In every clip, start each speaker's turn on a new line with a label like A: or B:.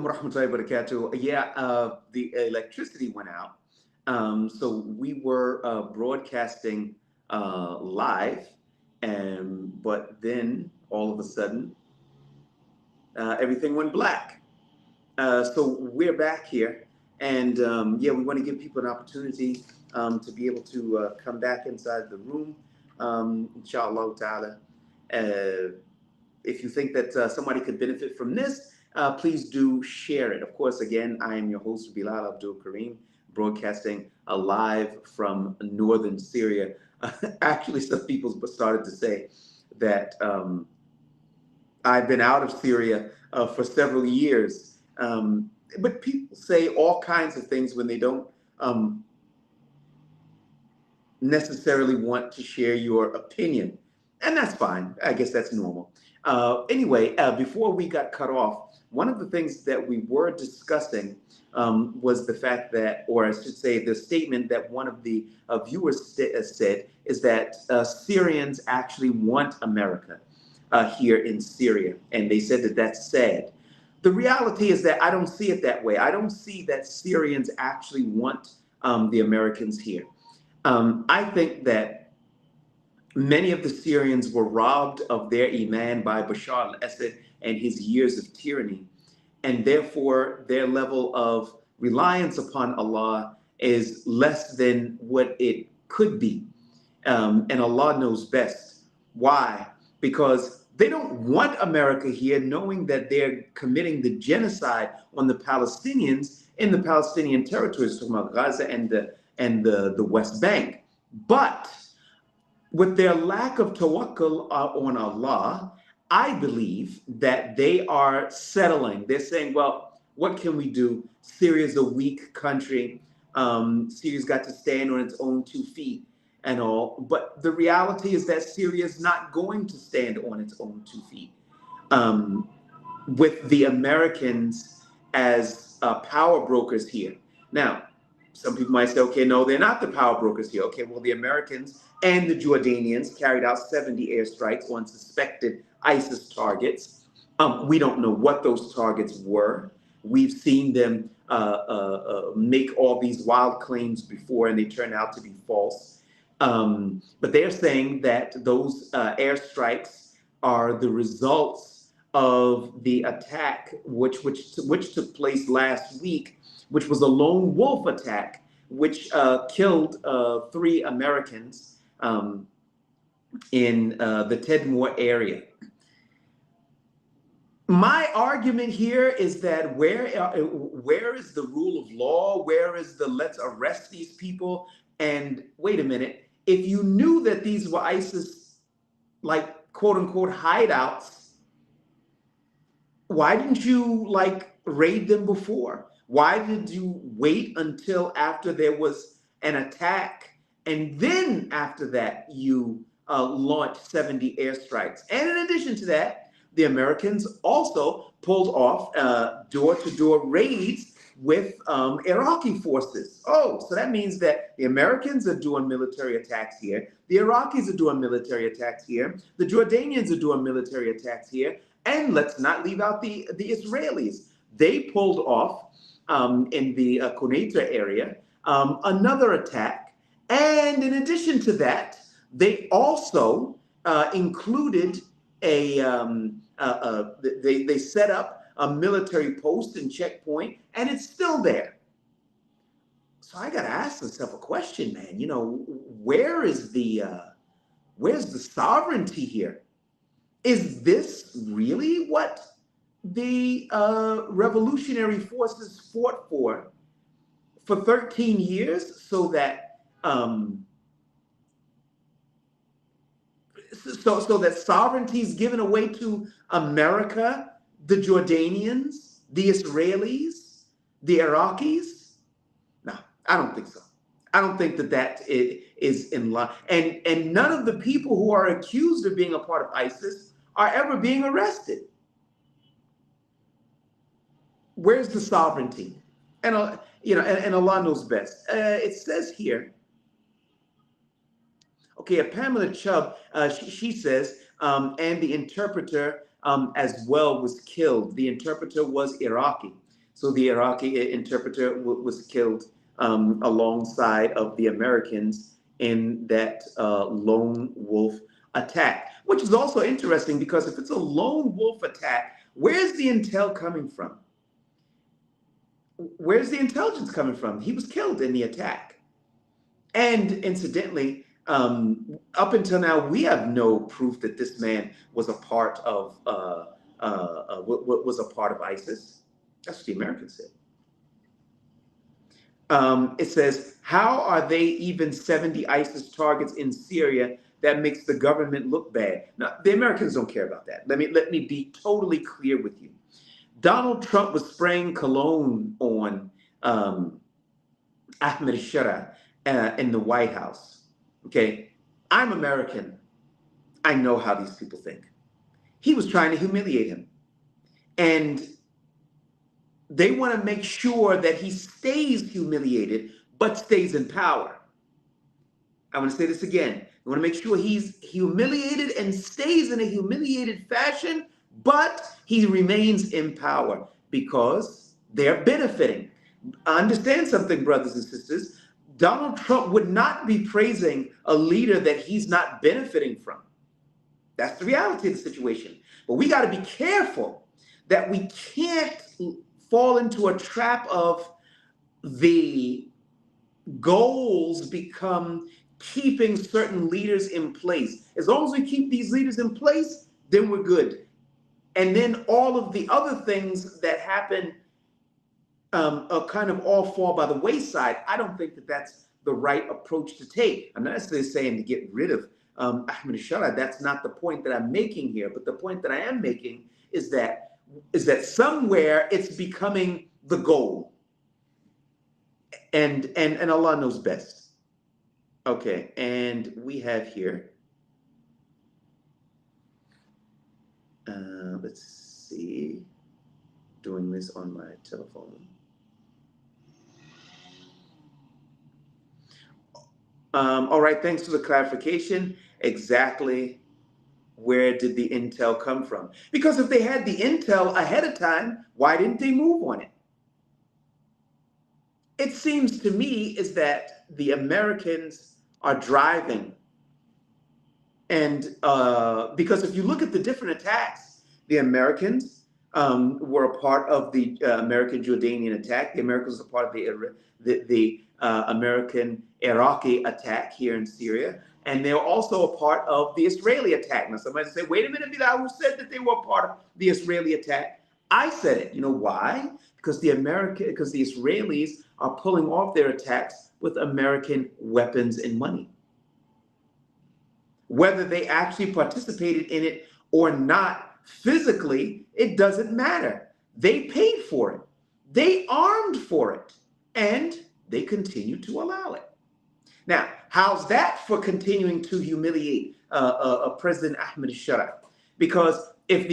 A: alaikum wa rahmatullahi wa barakatuh. Yeah, the electricity went out. So we were broadcasting live, and but then all of a sudden everything went black. So we're back here, and yeah, we want to give people an opportunity to be able to come back inside the room, inshallah ta'ala. Uh, if you think that somebody could benefit from this, please do share it. Of course, again, I am your host, Bilal Abdul Kareem, broadcasting live from northern Syria. Actually, some people started to say that I've been out of Syria for several years. But people say all kinds of things when they don't um, necessarily want to share your opinion. And that's fine. I guess that's normal. Anyway, before we got cut off, one of the things that we were discussing was the fact that, or I should say, the statement that one of the viewers said is that Syrians actually want America here in Syria. And they said that that's sad. The reality is that I don't see it that way. I don't see that Syrians actually want the Americans here. I think that many of the Syrians were robbed of their iman by Bashar al-Assad and his years of tyranny, and therefore their level of reliance upon Allah is less than what it could be. And Allah knows best. Why? Because they don't want America here, knowing that they're committing the genocide on the Palestinians in the Palestinian territories, talking about Gaza and the West Bank. But with their lack of tawakkul on Allah, I believe that they are settling. They're saying, well, what can we do? Syria's a weak country. Syria's got to stand on its own 2 feet and all. But the reality is that Syria is not going to stand on its own 2 feet. With the Americans as power brokers here. Now, some people might say, okay, no, they're not the power brokers here. Okay, well, the Americans and the Jordanians carried out 70 airstrikes on suspected ISIS targets. We don't know what those targets were. We've seen them make all these wild claims before, and they turn out to be false. But they're saying that those airstrikes are the results of the attack, which took place last week, which was a lone wolf attack, which killed 3 Americans in the Tedmore area. My argument here is that where is the rule of law? Where is the let's arrest these people? And wait a minute, if you knew that these were ISIS, like quote unquote hideouts, why didn't you like raid them before? Why did you wait until after there was an attack, and then after that you launched 70 airstrikes? And in addition to that, the Americans also pulled off door-to-door raids with Iraqi forces. Oh, so that means that the Americans are doing military attacks here, the Iraqis are doing military attacks here, the Jordanians are doing military attacks here, and let's not leave out the Israelis. They pulled off in the Quneitra area another attack. And in addition to that, they also included they set up a military post and checkpoint, and it's still there. So I got to ask myself a question, man. You know, where's the sovereignty here? Is this really what the revolutionary forces fought for 13 years, so that so that sovereignty is given away to America, the Jordanians, the Israelis, the Iraqis? No, I don't think so. I don't think that is in line. And none of the people who are accused of being a part of ISIS are ever being arrested. Where's the sovereignty? And and Allah knows best. It says here. Okay, Pamela Chubb, she says, and the interpreter as well was killed. The interpreter was Iraqi. So the Iraqi interpreter was killed alongside of the Americans in that lone wolf attack, which is also interesting because if it's a lone wolf attack, where's the intel coming from? Where's the intelligence coming from? He was killed in the attack. And incidentally, up until now, we have no proof that this man was a part of was a part of ISIS. That's what the Americans said. It says, how are they even 70 ISIS targets in Syria? That makes the government look bad. Now, the Americans don't care about that. Let me be totally clear with you. Donald Trump was spraying cologne on Ahmed Shara in the White House. Okay, I'm American. I know how these people think. He was trying to humiliate him. And they want to make sure that he stays humiliated, but stays in power. I want to say this again. They want to make sure he's humiliated and stays in a humiliated fashion, but he remains in power because they're benefiting. Understand something, brothers and sisters. Donald Trump would not be praising a leader that he's not benefiting from. That's the reality of the situation. But we got to be careful that we can't fall into a trap of the goals become keeping certain leaders in place. As long as we keep these leaders in place, then we're good. And then all of the other things that happen kind of all fall by the wayside. I don't think that that's the right approach to take. I'm not necessarily saying to get rid of Ahmed Shara. That's not the point that I'm making here. But the point that I am making is that somewhere it's becoming the goal. And Allah knows best. Okay, and we have here, let's see, doing this on my telephone. All right, thanks for the clarification. Exactly where did the intel come from? Because if they had the intel ahead of time, why didn't they move on it? It seems to me is that the Americans are driving. And because if you look at the different attacks, the Americans were a part of the American Jordanian attack. The Americans were part of the American Iraqi attack here in Syria. And they're also a part of the Israeli attack. Now, somebody say, wait a minute, Bilal, who said that they were a part of the Israeli attack? I said it. You know why? Because the Israelis are pulling off their attacks with American weapons and money. Whether they actually participated in it or not physically, it doesn't matter. They paid for it. They armed for it. And they continue to allow it. Now, how's that for continuing to humiliate President Ahmed Shara? Because if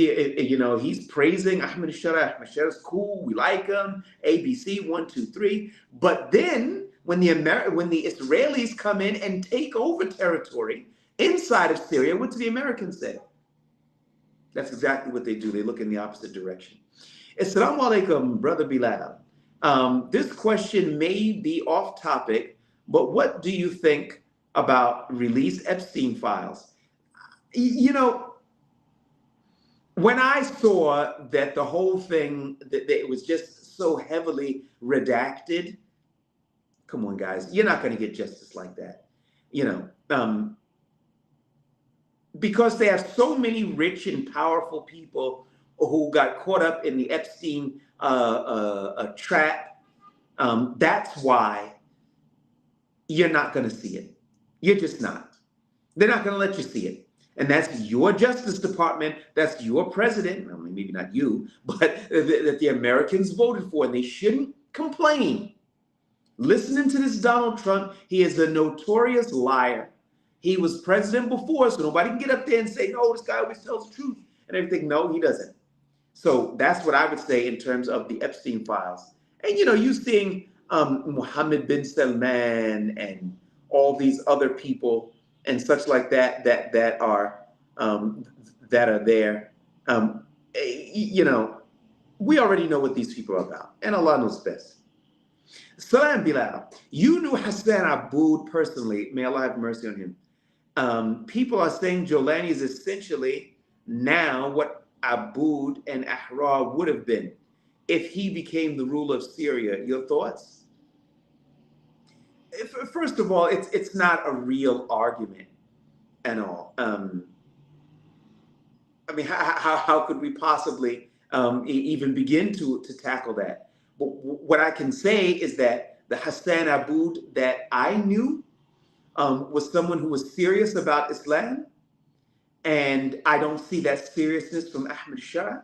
A: he's praising Ahmed Shara is cool, we like him, ABC 1, 2, 3. But then when the Israelis come in and take over territory inside of Syria, what do the Americans say? That's exactly what they do. They look in the opposite direction. Assalamu alaikum, Brother Bilal. This question may be off topic, but what do you think about release Epstein files? You know, when I saw that the whole thing, that it was just so heavily redacted, come on, guys, you're not going to get justice like that. Because they have so many rich and powerful people who got caught up in the Epstein trap. That's why you're not going to see it. You're just not. They're not going to let you see it. And that's your Justice Department. That's your president. I mean, maybe not you, but that the Americans voted for. And they shouldn't complain. Listening to this Donald Trump, he is a notorious liar. He was president before, so nobody can get up there and say, no, this guy always tells the truth and everything. No, he doesn't. So that's what I would say in terms of the Epstein files. And, you seeing Mohammed bin Salman and all these other people and such like that are there. We already know what these people are about, and Allah knows best. Salam Bilal, you knew Hassan Aboud personally. May Allah have mercy on him. People are saying Jolani is essentially now what Aboud and Ahrar would have been if he became the ruler of Syria. Your thoughts? First of all, it's not a real argument at all. I mean, how could we possibly even begin to tackle that? But what I can say is that the Hassan Aboud that I knew was someone who was serious about Islam, and I don't see that seriousness from Ahmed Shah.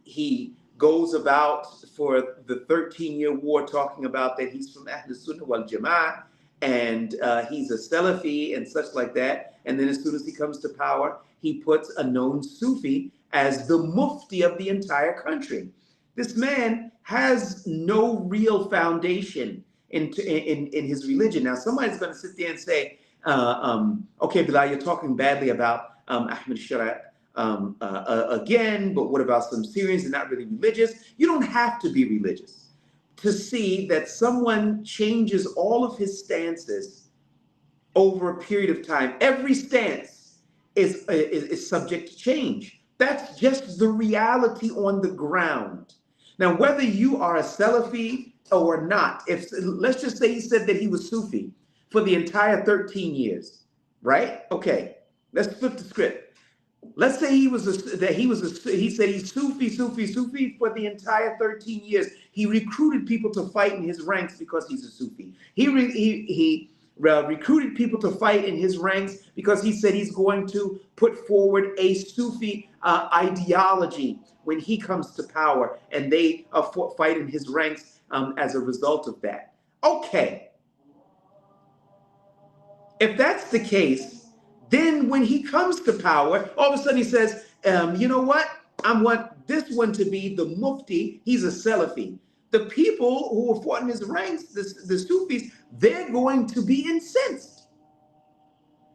A: He goes about for the 13-year war talking about that he's from Ahl Sunnah wal Jama'ah and he's a Salafi and such like that. And then as soon as he comes to power, he puts a known Sufi as the mufti of the entire country. This man has no real foundation in his religion. Now, somebody's going to sit there and say, okay, Bilal, you're talking badly about Ahmed Shah again, but what about some Syrians? They're not really religious. You don't have to be religious to see that someone changes all of his stances over a period of time. Every stance is subject to change. That's just the reality on the ground. Now, whether you are a Salafi or not, if let's just say he said that he was Sufi for the entire 13 years, right? Okay, let's flip the script. Let's say he said he's Sufi for the entire 13 years. He recruited people to fight in his ranks because he's a Sufi. He recruited people to fight in his ranks because he said he's going to put forward a Sufi ideology when he comes to power, and they fight in his ranks as a result of that. Okay, if that's the case, then when he comes to power, all of a sudden he says, you know what? I want this one to be the mufti. He's a Salafi. The people who were fought in his ranks, the Sufis, they're going to be incensed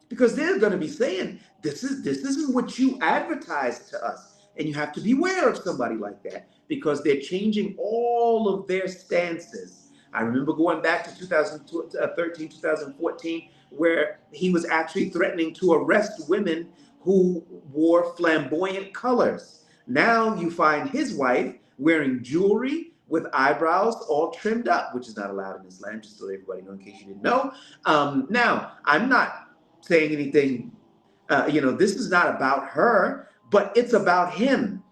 A: because they're going to be saying, this isn't what you advertised to us. And you have to beware of somebody like that because they're changing all of their stances. I remember going back to 2013, 2014, where he was actually threatening to arrest women who wore flamboyant colors. Now you find his wife wearing jewelry with eyebrows all trimmed up, which is not allowed in Islam, just so everybody knows in case you didn't know. Now, I'm not saying anything, this is not about her, but it's about him.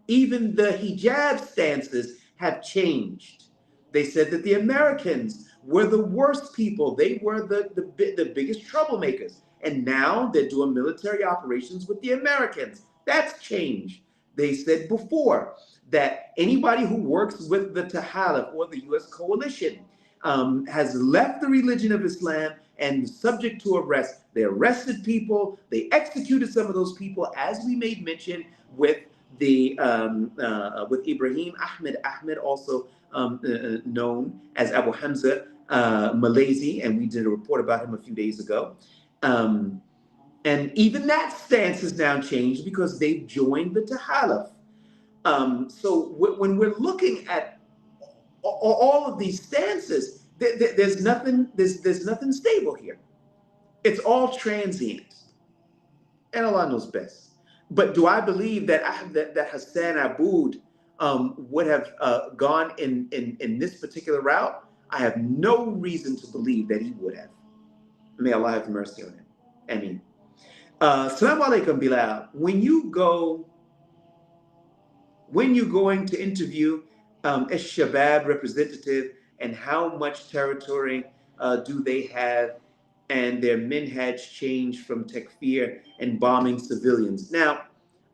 A: Even the hijab stances have changed. They said that the Americans were the worst people. They were the biggest troublemakers. And now they're doing military operations with the Americans. That's changed. They said before that anybody who works with the Tahalif or the U.S. coalition has left the religion of Islam and subject to arrest. They arrested people. They executed some of those people, as we made mention with with Ibrahim Ahmed, also known as Abu Hamza Malaysi, and we did a report about him a few days ago. And even that stance has now changed because they've joined the Tahalif. So when we're looking at all of these stances, there's nothing stable here. It's all transient, and Allah knows best. But do I believe that Hassan Aboud would have gone in this particular route? I have no reason to believe that he would have. May Allah have mercy on him. Ameen. Assalamu alaikum, Bilal. When you're going to interview a Shabab representative, and how much territory do they have, and their minhaj change from takfir and bombing civilians. Now,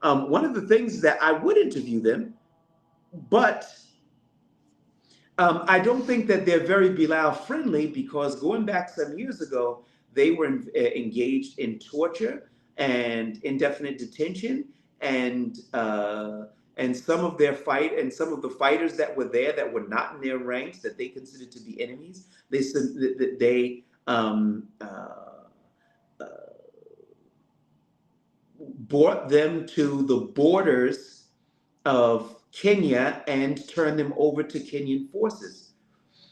A: one of the things that I would interview them, but I don't think that they're very Bilal friendly, because going back some years ago, they were engaged in torture and indefinite detention, and some of their some of the fighters that were there that were not in their ranks, that they considered to be enemies, they said that they brought them to the borders of Kenya and turn them over to Kenyan forces.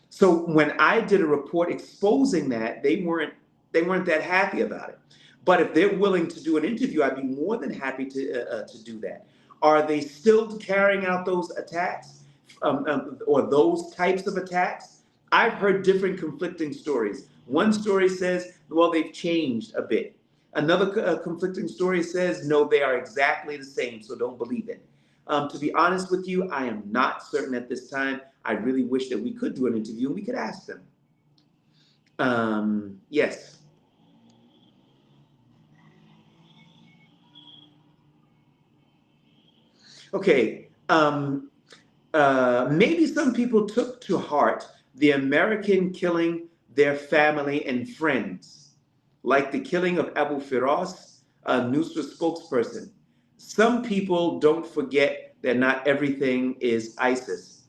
A: So when I did a report exposing that, they weren't that happy about it. But if they're willing to do an interview, I'd be more than happy to do that. Are they still carrying out those attacks, or those types of attacks? I've heard different conflicting stories. One story says, well, they've changed a bit. Another conflicting story says, no, they are exactly the same, so don't believe it. To be honest with you, I am not certain at this time. I really wish that we could do an interview and we could ask them. Yes. Okay. Maybe some people took to heart the American killing their family and friends, like the killing of Abu Firas, a Nusra spokesperson. Some people don't forget that not everything is ISIS.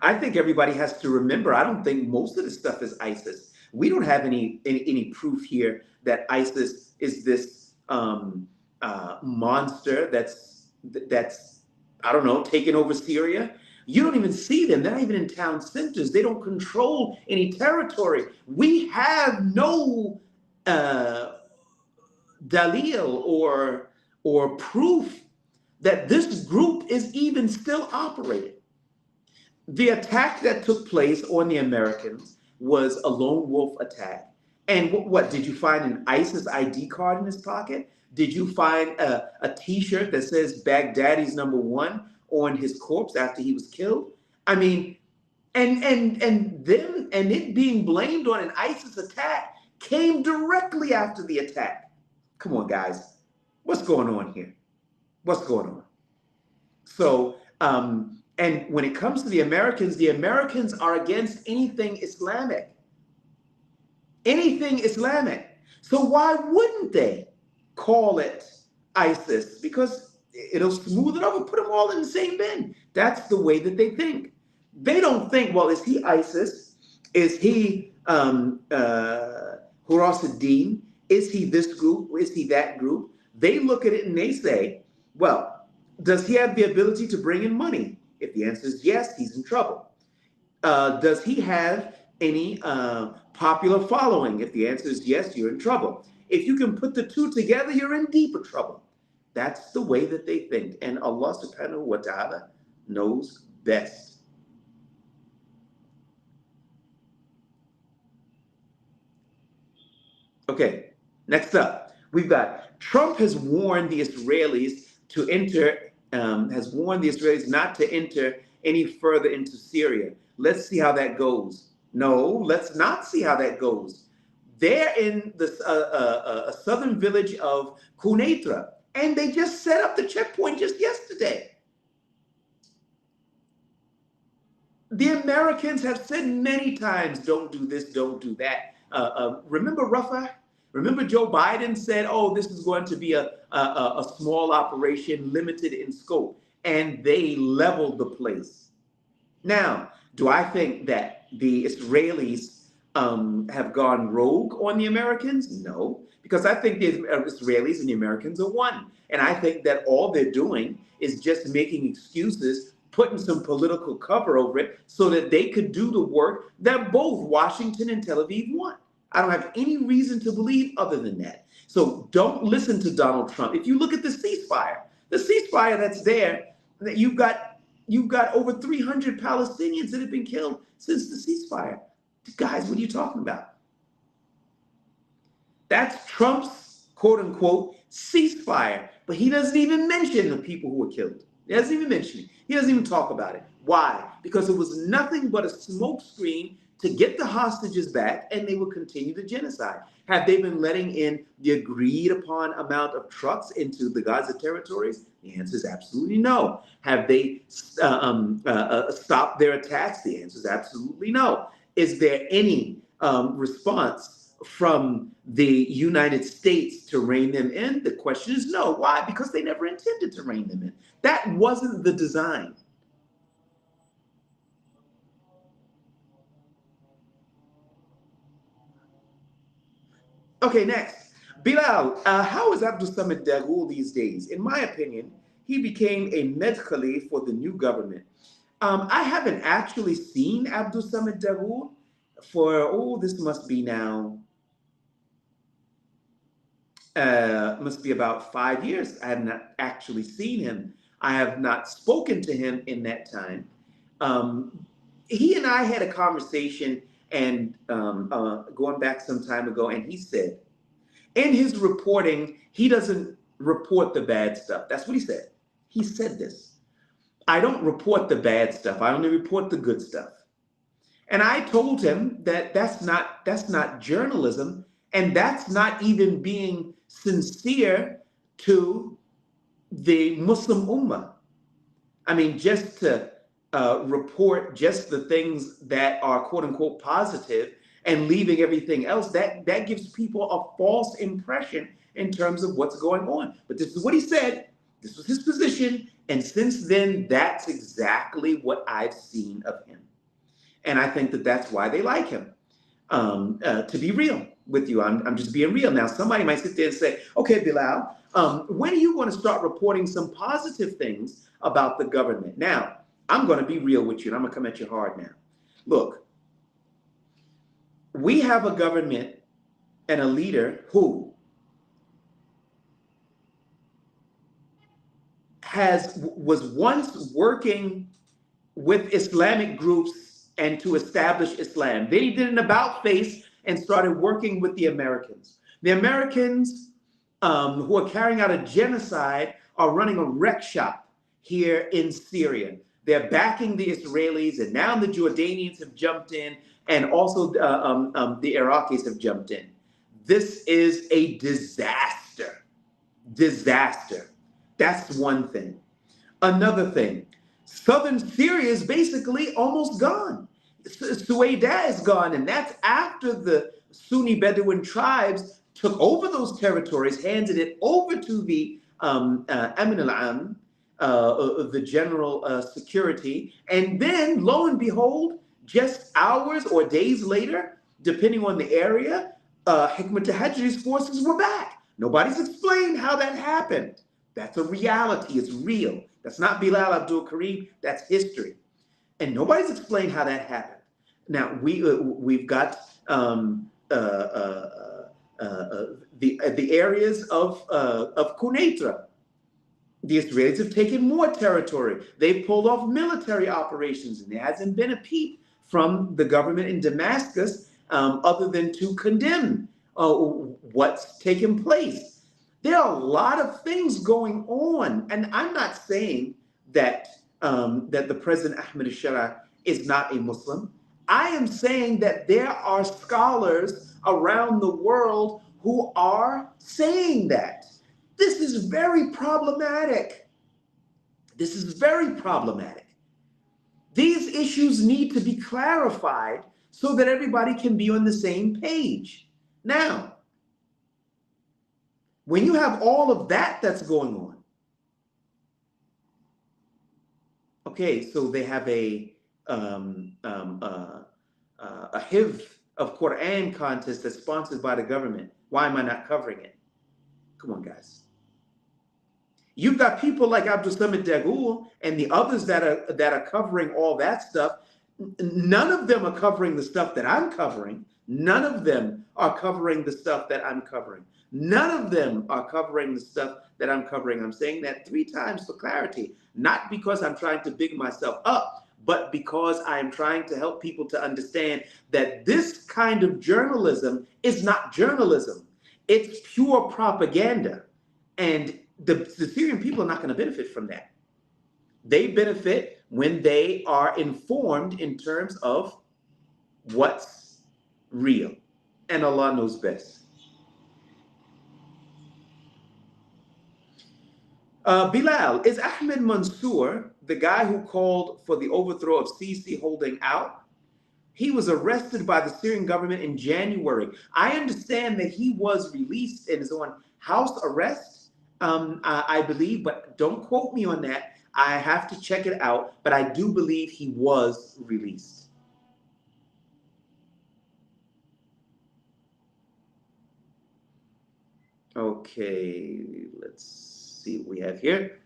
A: I think everybody has to remember. I don't think most of the stuff is ISIS. We don't have any proof here that ISIS is this monster that's I don't know, taking over Syria. You don't even see them. They're not even in town centers. They don't control any territory. We have no uh, dalil or proof that this group is even still operating. The attack that took place on the Americans was a lone wolf attack. And what did you find an ISIS ID card in his pocket? Did you find a T-shirt that says Baghdadi's number one on his corpse after he was killed? I mean, and it being blamed on an ISIS attack came directly after the attack. Come on, guys, what's going on here? What's going on? So, and when it comes to the Americans are against anything Islamic, anything Islamic. So why wouldn't they call it ISIS? Because it'll smooth it over, put them all in the same bin. That's the way that they think. They don't think, well, is he ISIS? Is he Hurasaddin? Is he this group? Is he that group? They look at it and they say, well, does he have the ability to bring in money? If the answer is yes, he's in trouble. Does he have any popular following? If the answer is yes, you're in trouble. If you can put the two together, you're in deeper trouble. That's the way that they think. And Allah subhanahu wa ta'ala knows best. Okay, next up, we've got Trump has warned the Israelis to enter, has warned the Israelis not to enter any further into Syria. Let's see how that goes. No, let's not see how that goes. They're in the southern village of Quneitra, and they just set up the checkpoint just yesterday. The Americans have said many times, don't do this, don't do that. Remember Rafah? Remember Joe Biden said, oh, this is going to be a small operation, limited in scope. And they leveled the place. Now, do I think that the Israelis have gone rogue on the Americans? No, because I think the Israelis and the Americans are one. And I think that all they're doing is just making excuses, putting some political cover over it so that they could do the work that both Washington and Tel Aviv want. I don't have any reason to believe other than that. So don't listen to Donald Trump. If you look at the ceasefire that's there, that you've got over 300 Palestinians that have been killed since the ceasefire. Guys, what are you talking about? That's Trump's quote unquote ceasefire, but he doesn't even mention the people who were killed. He doesn't even mention it. He doesn't even talk about it. Why? Because it was nothing but a smokescreen to get the hostages back, and they will continue the genocide. Have they been letting in the agreed upon amount of trucks into the Gaza territories? The answer is absolutely no. Have they stopped their attacks? The answer is absolutely no. Is there any response from the United States to rein them in? The question is no. Why? Because they never intended to rein them in. That wasn't the design. Okay, next. Bilal, how is Abdul Samad Daghul these days? In my opinion, he became a medkhali for the new government. I haven't actually seen Abdul Samad Dawood for, oh, this must be now, must be about 5 years. I have not actually seen him. I have not spoken to him in that time. Um, he and I had a conversation, and going back some time ago, and he said, in his reporting, he doesn't report the bad stuff. That's what he said. He said this. I don't report the bad stuff. I only report the good stuff. And I told him that that's not journalism, and that's not even being sincere to the Muslim Ummah. I mean, just to report just the things that are quote unquote positive and leaving everything else, that gives people a false impression in terms of what's going on. But this is what he said. This was his position. And since then, that's exactly what I've seen of him. And I think that that's why they like him. To be real with you, I'm just being real. Now, somebody might sit there and say, okay, Bilal, when are you going to start reporting some positive things about the government? Now, I'm going to be real with you, and I'm going to come at you hard now. Look, we have a government and a leader who was once working with Islamic groups and to establish Islam. Then he did an about face and started working with the Americans. The Americans, who are carrying out a genocide, are running a wreck shop here in Syria. They're backing the Israelis, and now the Jordanians have jumped in, and also the Iraqis have jumped in. This is a disaster. Disaster. That's one thing. Another thing, southern Syria is basically almost gone. Sueda is gone, and that's after the Sunni Bedouin tribes took over those territories, handed it over to the Amin al-Am, the general security, and then, lo and behold, just hours or days later, depending on the area, Hikmat Tahajri's forces were back. Nobody's explained how that happened. That's a reality. It's real. That's not Bilal Abdul Kareem. That's history. And nobody's explained how that happened. Now, we've got the areas of Quneitra. The Israelis have taken more territory. They've pulled off military operations, and there hasn't been a peep from the government in Damascus, other than to condemn what's taken place. There are a lot of things going on, and I'm not saying that that the President Ahmed al-Shara is not a Muslim. I am saying that there are scholars around the world who are saying that. This is very problematic. This is very problematic. These issues need to be clarified so that everybody can be on the same page. Now, when you have all of that that's going on, okay, so they have a HIV of Quran contest that's sponsored by the government. Why am I not covering it? Come on, guys. You've got people like Abdul Samad Dagoul and the others that are covering all that stuff. None of them are covering the stuff that I'm covering. None of them are covering the stuff that I'm covering. None of them are covering the stuff that I'm covering. I'm saying that 3 times for clarity, not because I'm trying to big myself up, but because I am trying to help people to understand that this kind of journalism is not journalism. It's pure propaganda. And the Syrian people are not going to benefit from that. They benefit when they are informed in terms of what's real. And Allah knows best. Bilal, is Ahmed Mansour the guy who called for the overthrow of Sisi holding out? He was arrested by the Syrian government in January. I understand that he was released and is on house arrest, I believe, but don't quote me on that. I have to check it out, but I do believe he was released. Okay, let's see what we have here.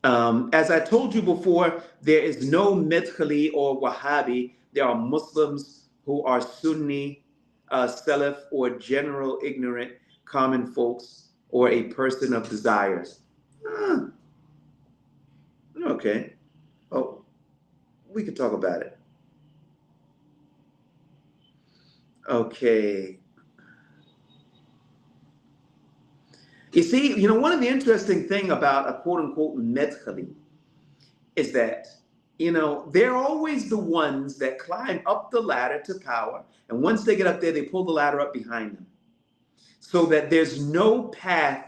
A: As I told you before, there is no Medkhali or Wahhabi. There are Muslims who are Sunni, Salaf, or general ignorant common folks, or a person of desires. Ah, okay. Oh, we could talk about it. Okay. You see, one of the interesting thing about a quote unquote Medkhali is that they're always the ones that climb up the ladder to power, and once they get up there they pull the ladder up behind them so that there's no path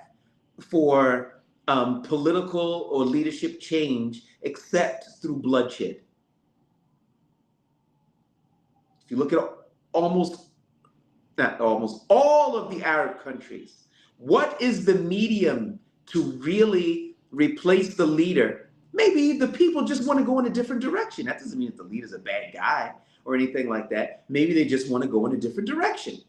A: for political or leadership change except through bloodshed. If you look at almost not almost all of the Arab countries, what is the medium to really replace the leader? Maybe the people just want to go in a different direction. That doesn't mean that the leader's a bad guy or anything like that. Maybe they just want to go in a different direction.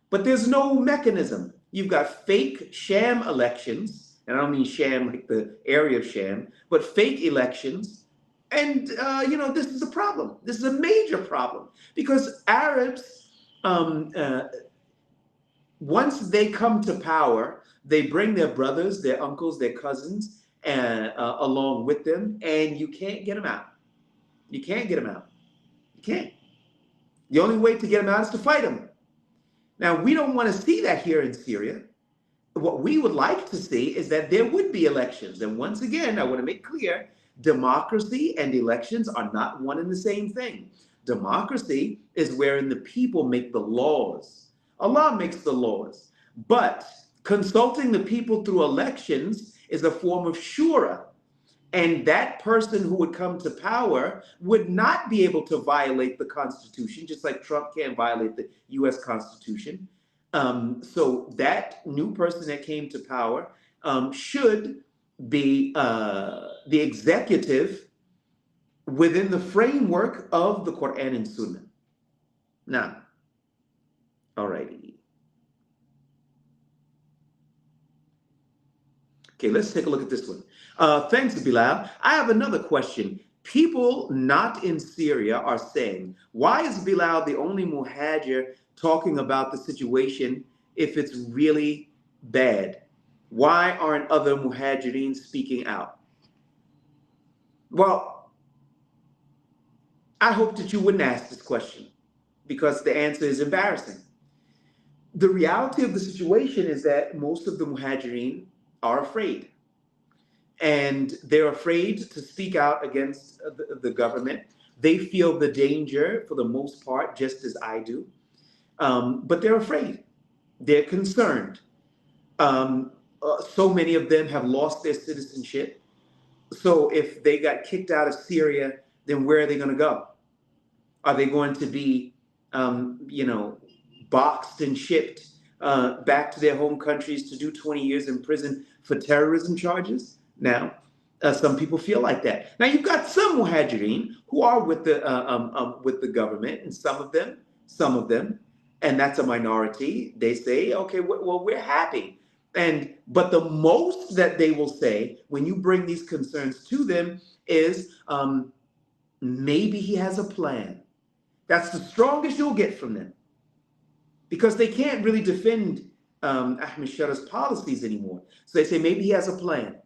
A: But there's no mechanism. You've got fake sham elections, and I don't mean sham like the area of sham, but fake elections. And, this is a problem. This is a major problem because Arabs, um, uh, once they come to power, they bring their brothers, their uncles, their cousins along with them, and you can't get them out. You can't get them out. You can't. The only way to get them out is to fight them. Now, we don't want to see that here in Syria. What we would like to see is that there would be elections. And once again, I want to make clear, democracy and elections are not one and the same thing. Democracy is wherein the people make the laws. Allah makes the laws. But consulting the people through elections is a form of shura. And that person who would come to power would not be able to violate the Constitution, just like Trump can't violate the US Constitution. So that new person that came to power should be the executive within the framework of the Quran and Sunnah. Now, alrighty. Okay, let's take a look at this one. Thanks, Bilal. I have another question. People not in Syria are saying, why is Bilal the only muhajir talking about the situation if it's really bad? Why aren't other muhajirin speaking out? Well, I hope that you wouldn't ask this question because the answer is embarrassing. The reality of the situation is that most of the muhajirin are afraid. And they're afraid to speak out against the government. They feel the danger for the most part, just as I do. But they're afraid. They're concerned. So many of them have lost their citizenship. So if they got kicked out of Syria, then where are they going to go? Are they going to be, boxed and shipped back to their home countries to do 20 years in prison for terrorism charges? Now, some people feel like that. Now, you've got some muhajirin who are with the government, and some of them, and that's a minority. They say, okay, well, we're happy. But the most that they will say when you bring these concerns to them is maybe he has a plan. That's the strongest you'll get from them because they can't really defend Ahmed Shara's policies anymore. So they say maybe he has a plan.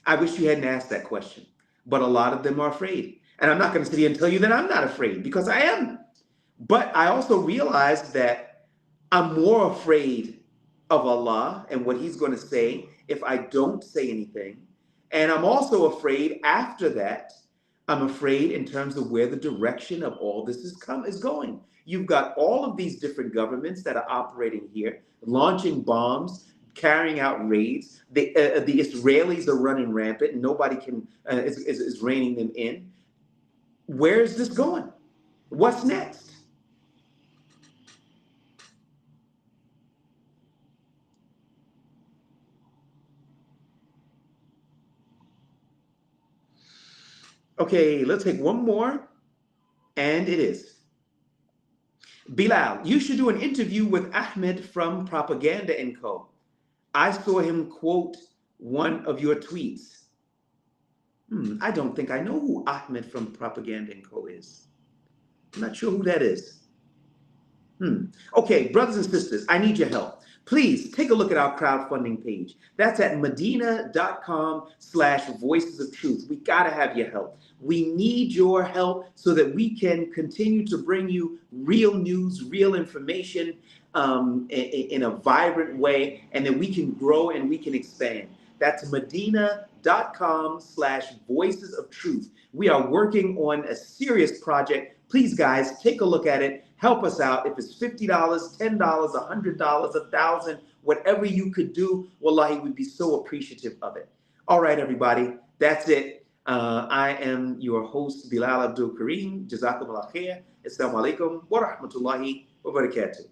A: I wish you hadn't asked that question, but a lot of them are afraid. And I'm not going to sit here and tell you that I'm not afraid because I am. But I also realize that I'm more afraid of Allah and what He's going to say if I don't say anything. And I'm also afraid after that, I'm afraid in terms of where the direction of all this is going. You've got all of these different governments that are operating here, launching bombs, carrying out raids. The Israelis are running rampant. Nobody is reining them in. Where is this going? What's next? Okay, let's take one more. And it is. Bilal, you should do an interview with Ahmed from Propaganda & Co. I saw him quote one of your tweets. I don't think I know who Ahmed from Propaganda and Co is. I'm not sure who that is. Okay, brothers and sisters, I need your help. Please take a look at our crowdfunding page. That's at medina.com/voices of truth. We got to have your help. We need your help so that we can continue to bring you real news, real information in a vibrant way, and that we can grow and we can expand. That's medina.com/voices of truth. We are working on a serious project. Please, guys, take a look at it. Help us out. If it's $50, $10, $100, 1,000, whatever you could do, wallahi, we'd be so appreciative of it. All right, everybody, that's it. I am your host, Bilal Abdul Kareem. Jazakum Allah khair. Assalamu alaikum wa rahmatullahi wa barakatuh.